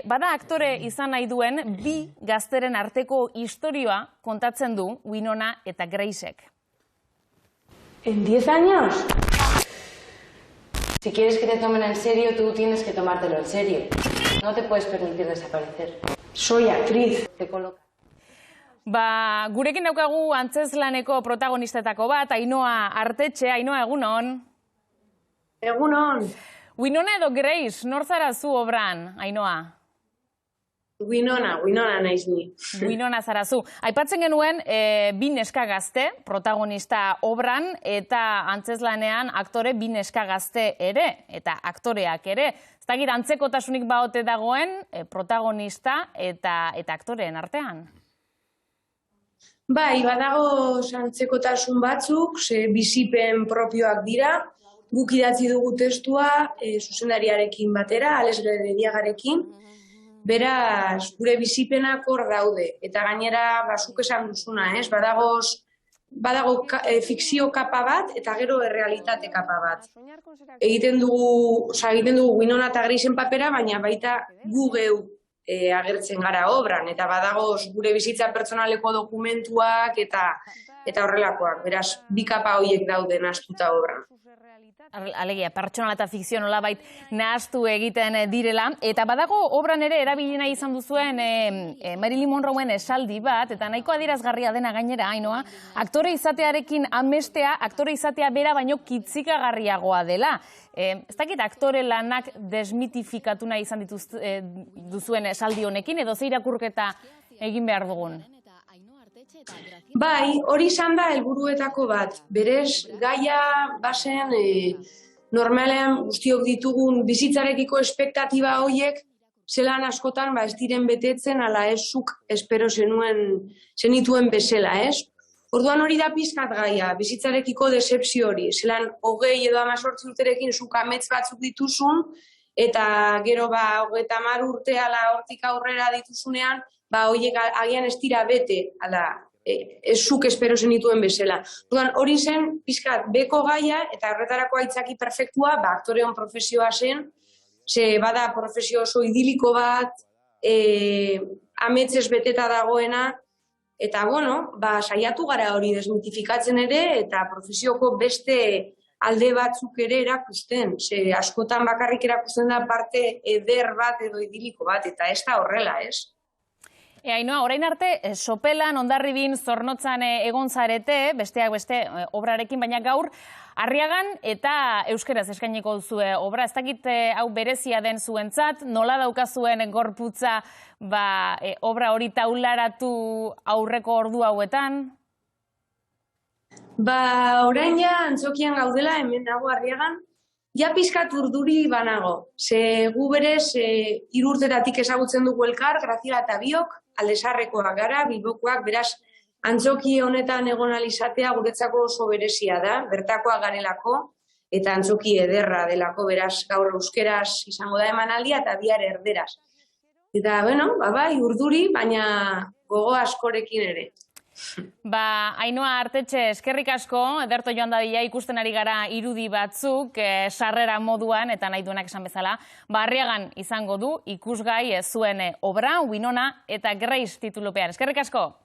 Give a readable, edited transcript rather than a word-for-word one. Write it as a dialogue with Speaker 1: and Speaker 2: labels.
Speaker 1: Bada aktore izan nahi duen bi gazteren arteko istorioa kontatzen du Winona eta Gracek.
Speaker 2: ¿En 10 años? Si quieres que te tomen en serio, tú tienes que tomártelo en serio. No te puedes permitir desaparecer. Soy actriz. Te coloca.
Speaker 1: Gurekin daukagu antzezlaneko protagonistetako bat, Ainhoa Artetxe. Ainhoa, egunon.
Speaker 2: Egunon.
Speaker 1: Winona edo Grace, nor zara zu obran, Ainhoa?
Speaker 2: Winona naiz ni.
Speaker 1: Winona zara zu. Aipatzen genuen, bi neska gazte, protagonista obran, eta antzezlanean aktore bi neska gazte ere, eta aktoreak ere. Ez dakit antzekotasunik baote dagoen protagonista eta aktoreen artean.
Speaker 2: Bai, badago antzekotasun batzuk, bizipen propioak dira. Guk idatzi dugu testua zuzendariarekin batera, Alex Gerediagarekin. Beraz, gure bizipenak hor daude. Eta gainera, zuk esan duzuna, badago fikzio kapa bat eta gero errealitate kapa bat. Egiten dugu Winona eta Gracen papera, baina baita gu geu agertzen gara obran. Eta badago gure bizitza pertsonaleko dokumentuak eta horrelakoak. Beraz, bi kapa horiek daude nahastuta obran.
Speaker 1: Alegia, pertsonala eta fikzio nolabait nahastu egiten direla. Eta badago obran ere erabilina izan duzuen Marilyn Monroeen esaldi bat, eta nahiko adierazgarria dena gainera, Ainhoa, aktore izatearekin amestea, aktore izatea bera baino kitzikagarriagoa dela. Ez dakit aktore lanak desmitifikatu nahi izan duzuen esaldi honekin, edo ze irakurketa egin behar dugun?
Speaker 2: Bai, hori izan da helburuetako bat. Berez, gaia bazen normalean guztiok ditugun bizitzarekiko espektatiba horiek zelan askotan ez diren betetzen ala ez zuk espero zenituen bezala, ez? Orduan hori da pizkat gaia, bizitzarekiko decepzio hori. Zelan 20 edo 18 urterekin zuk amets batzuk dituzun eta gero 30 urte ala hortik aurrera dituzunean, horiek agian ez dira bete ala ez zuk espero zenituen bezala. Hori zen, pizkat, beko gaia, eta horretarako aitzaki perfektua, aktoreon profesioa zen, ze bada profesio oso idiliko bat, ametzez beteta dagoena, eta, saiatu gara hori desmitifikatzen ere, eta profesioko beste alde batzuk ere erakusten. Ze askotan bakarrik erakusten da parte eder bat edo idiliko bat, eta ez da horrela, ez?
Speaker 1: Ainhoa, orain arte, Sopelan, Hondarribin, Zornotzan egon zarete, besteak beste obrarekin, baina gaur, Arriagan eta euskeraz eskainiko duzue obra. Ez dakit hau berezia den zuentzat, nola daukazuen gorputza obra hori taularatu aurreko ordu hauetan?
Speaker 2: Orain ja antzokian gaudela, hemen dago Arriagan, ja pizkat urduri banago. Ze gu berez 3 urtetatik ezagutzen dugu elkar, Graziela eta biok, aldezarrekoak gara, bilbokoak, beraz, antzoki honetan egon alizatea guretzako oso berezia da, bertakoa garelako, eta antzoki ederra delako, beraz, gaur euskeraz izango da emanaldia eta bihar erderaz. Eta, bai, urduri, baina gogo askorekin ere.
Speaker 1: Ainhoa Artetxe, eskerrik asko, ederto joan dadila ikusten ari gara irudi batzuk, sarrera moduan, eta nahi duenak esan bezala, Arriagan izango du ikusgai zuen obra, Winona eta Grace titulupean. Eskerrik asko!